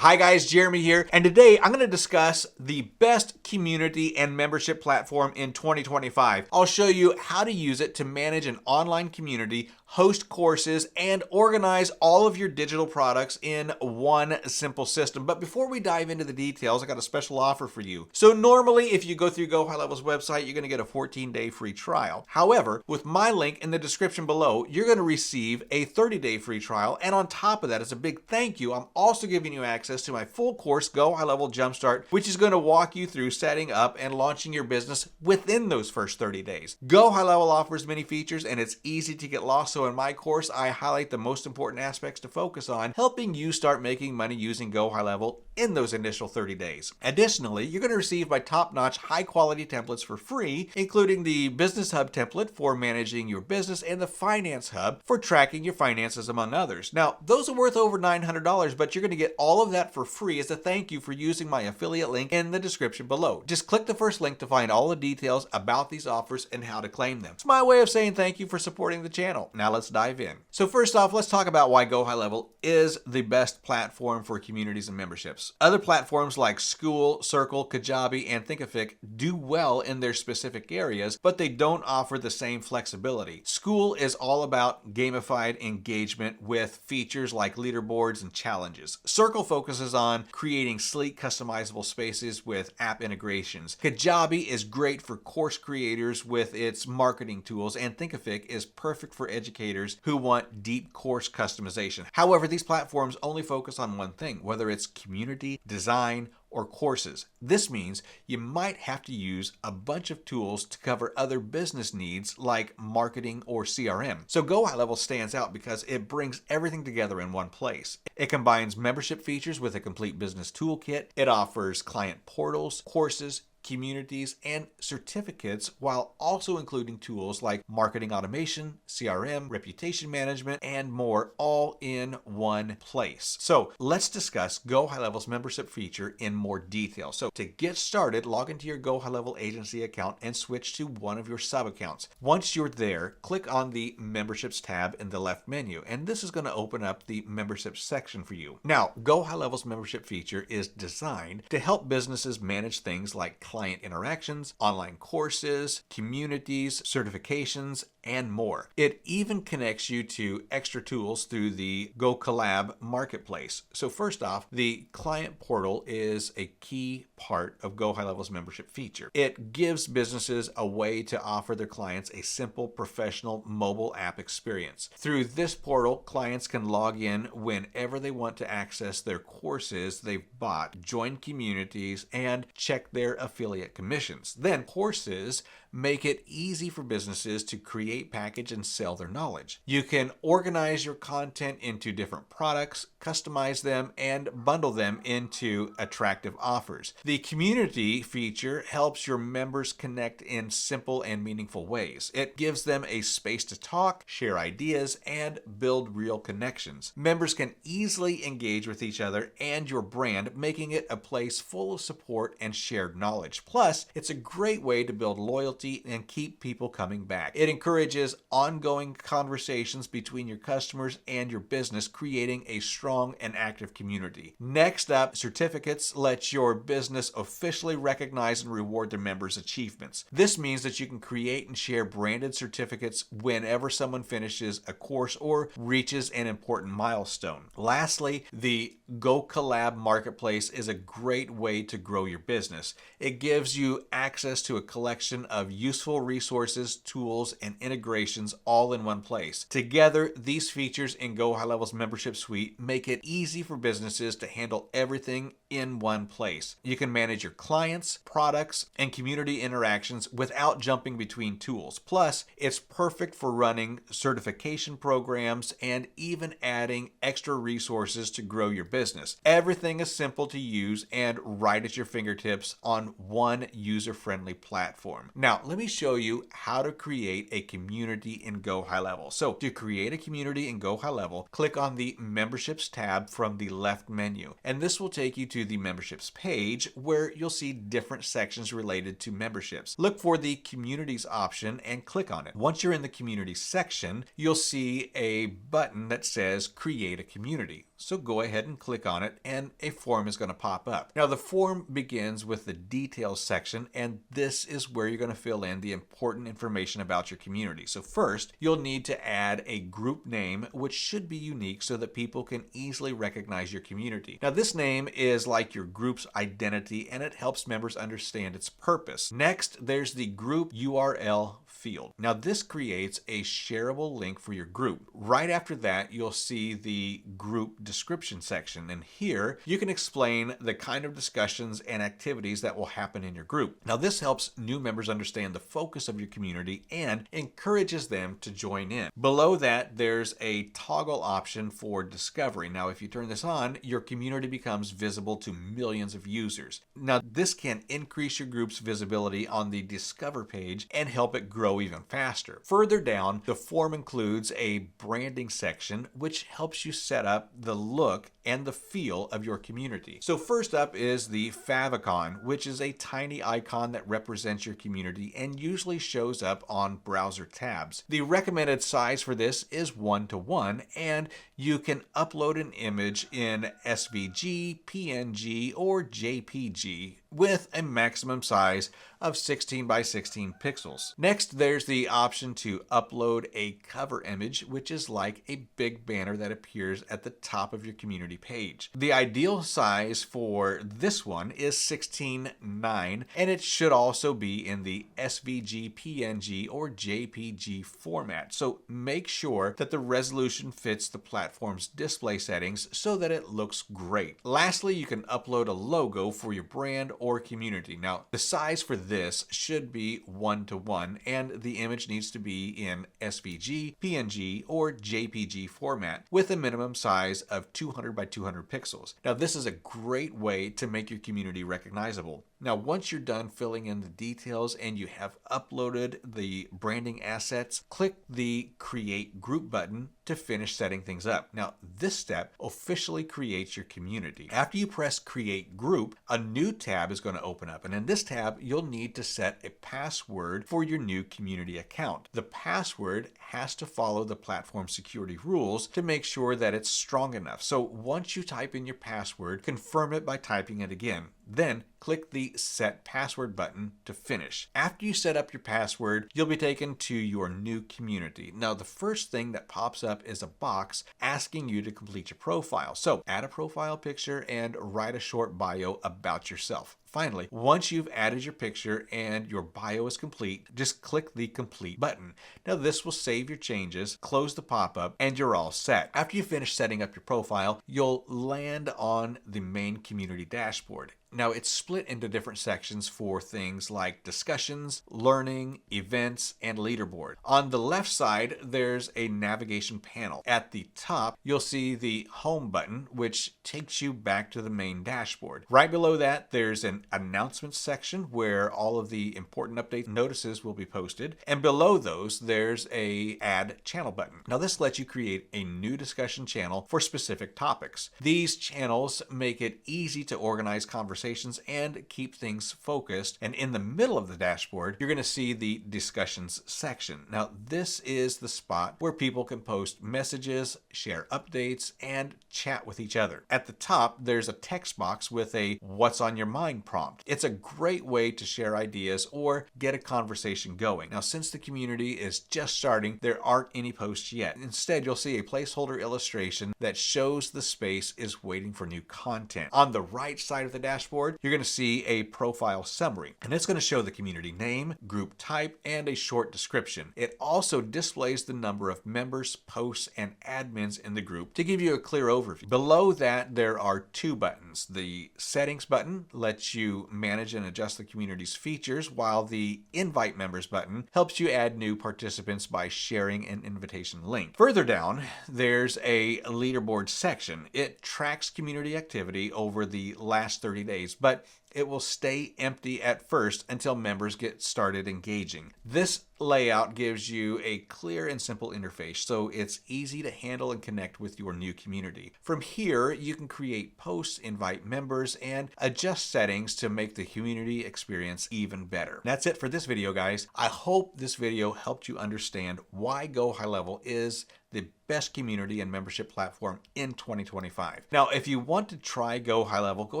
Hi guys, Jeremy here, and today I'm going to discuss the best community and membership platform in 2025. I'll show you how to use it to manage an online community, host courses, and organize all of your digital products in one simple system. But before we dive into the details, I got a special offer for you. So normally, if you go through Go High Level's website, you're going to get a 14-day free trial. However, with my link in the description below, you're going to receive a 30-day free trial, and on top of that, as a big thank you, I'm also giving you access to my full course, Go High Level Jumpstart, which is going to walk you through setting up and launching your business within those first 30 days. Go High Level offers many features and it's easy to get lost. So in my course, I highlight the most important aspects to focus on, helping you start making money using Go High Level in those initial 30 days. Additionally, you're going to receive my top-notch, high-quality templates for free, including the Business Hub template for managing your business and the Finance Hub for tracking your finances, among others. Now, those are worth over $900, but you're going to get all of that for free as a thank you for using my affiliate link in the description below. Just click the first link to find all the details about these offers and how to claim them. It's my way of saying thank you for supporting the channel. Now let's dive in. So first off, let's talk about why Go High Level is the best platform for communities and memberships. Other platforms like School, Circle, Kajabi, and Thinkific do well in their specific areas, but they don't offer the same flexibility. School is all about gamified engagement with features like leaderboards and challenges. Circle focuses on creating sleek, customizable spaces with app integrations. Kajabi is great for course creators with its marketing tools, and Thinkific is perfect for educators who want deep course customization. However, these platforms only focus on one thing, whether it's community, design, or courses. This means you might have to use a bunch of tools to cover other business needs like marketing or CRM. So Go High Level stands out because it brings everything together in one place. It combines membership features with a complete business toolkit. It offers client portals, courses, communities, and certificates, while also including tools like marketing automation, CRM, reputation management, and more, all in one place. So let's discuss Go High Level's membership feature in more detail. So to get started, log into your Go High Level agency account and switch to one of your sub accounts. Once you're there, click on the memberships tab in the left menu, and this is going to open up the memberships section for you. Now, Go High Level's membership feature is designed to help businesses manage things like client interactions, online courses, communities, certifications, and more. It even connects you to extra tools through the Go Collab marketplace. So first off, the client portal is a key part of Go High Level's membership feature. It gives businesses a way to offer their clients a simple, professional mobile app experience. Through this portal, clients can log in whenever they want to access their courses they've bought, join communities, and check their affiliate commissions. Then courses make it easy for businesses to create, package, and sell their knowledge. You can organize your content into different products, customize them, and bundle them into attractive offers. The community feature helps your members connect in simple and meaningful ways. It gives them a space to talk, share ideas, and build real connections. Members can easily engage with each other and your brand, making it a place full of support and shared knowledge. Plus, it's a great way to build loyalty and keep people coming back. It encourages ongoing conversations between your customers and your business, creating a strong and active community. Next up, certificates let your business officially recognize and reward their members' achievements. This means that you can create and share branded certificates whenever someone finishes a course or reaches an important milestone. Lastly, the Go Collab marketplace is a great way to grow your business. It gives you access to a collection of useful resources, tools, and integrations all in one place. Together, these features in Go High Level's membership suite make it easy for businesses to handle everything in one place. You can manage your clients, products, and community interactions without jumping between tools. Plus, it's perfect for running certification programs and even adding extra resources to grow your business. Everything is simple to use and right at your fingertips on one user-friendly platform. Now, let me show you how to create a community in Go High Level. So to create a community in Go High Level, click on the Memberships tab from the left menu, and this will take you to the Memberships page where you'll see different sections related to memberships. Look for the Communities option and click on it. Once you're in the Communities section, you'll see a button that says Create a Community. So go ahead and click on it and a form is going to pop up. Now the form begins with the details section, and this is where you're going to fill in the important information about your community. So first, you'll need to add a group name, which should be unique so that people can easily recognize your community. Now this name is like your group's identity and it helps members understand its purpose. Next, there's the group URL field. Now this creates a shareable link for your group. Right after that, you'll see the group description section, and here you can explain the kind of discussions and activities that will happen in your group. Now this helps new members understand the focus of your community and encourages them to join in. Below that, there's a toggle option for discovery. Now if you turn this on, your community becomes visible to millions of users. Now this can increase your group's visibility on the Discover page and help it grow even faster. Further down, the form includes a branding section which helps you set up the look and the feel of your community. So first up is the favicon, which is a tiny icon that represents your community and usually shows up on browser tabs. The recommended size for this is 1:1, and you can upload an image in SVG, PNG, or JPG with a maximum size of 16 by 16 pixels. Next, there's the option to upload a cover image, which is like a big banner that appears at the top of your community page. The ideal size for this one is 16:9, and it should also be in the SVG, PNG, or JPG format. So make sure that the resolution fits the platform's display settings so that it looks great. Lastly, you can upload a logo for your brand or community. Now, the size for this should be 1:1, and the image needs to be in SVG, PNG, or JPG format with a minimum size of 200 by 200 pixels. Now, this is a great way to make your community recognizable. Now, once you're done filling in the details and you have uploaded the branding assets, click the Create Group button to finish setting things up. Now, this step officially creates your community. After you press Create Group, a new tab is going to open up, and in this tab, you'll need to set a password for your new community account. The password has to follow the platform security rules to make sure that it's strong enough. So once you type in your password, confirm it by typing it again. Then click the Set Password button to finish. After you set up your password, you'll be taken to your new community. Now, the first thing that pops up is a box asking you to complete your profile. So add a profile picture and write a short bio about yourself. Finally, once you've added your picture and your bio is complete, just click the Complete button. Now this will save your changes, close the pop-up, and you're all set. After you finish setting up your profile, you'll land on the main community dashboard. Now it's split into different sections for things like discussions, learning, events, and leaderboard. On the left side, there's a navigation panel. At the top, you'll see the Home button, which takes you back to the main dashboard. Right below that, there's an announcements section where all of the important update notices will be posted. And below those, there's a Add Channel button. Now this lets you create a new discussion channel for specific topics. These channels make it easy to organize conversations and keep things focused. And in the middle of the dashboard, you're going to see the discussions section. Now, this is the spot where people can post messages, share updates, and chat with each other. At the top, there's a text box with a "What's on your mind" prompt. It's a great way to share ideas or get a conversation going. Now, since the community is just starting, there aren't any posts yet. Instead, you'll see a placeholder illustration that shows the space is waiting for new content. On the right side of the dashboard, you're going to see a profile summary, and it's going to show the community name, group type, and a short description. It also displays the number of members, posts, and admins in the group to give you a clear overview. Below that, there are two buttons. The Settings button lets you manage and adjust the community's features, while the Invite Members button helps you add new participants by sharing an invitation link. Further down, there's a leaderboard section. It tracks community activity over the last 30 days, but it will stay empty at first until members get started engaging. This layout gives you a clear and simple interface, so it's easy to handle and connect with your new community. From here, you can create posts, invite members, and adjust settings to make the community experience even better. That's it for this video, guys. I hope this video helped you understand why Go High Level is the best community and membership platform in 2025. Now, if you want to try Go High Level, go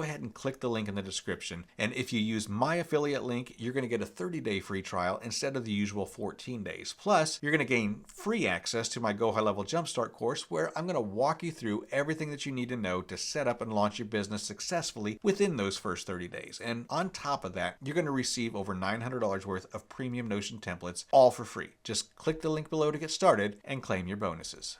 ahead and click the link in the description. And if you use my affiliate link, you're going to get a 30-day free trial instead of the usual 14 days. Plus, you're going to gain free access to my Go High Level Jumpstart course, where I'm going to walk you through everything that you need to know to set up and launch your business successfully within those first 30 days. And on top of that, you're going to receive over $900 worth of premium Notion templates, all for free. Just click the link below to get started and claim your bonuses.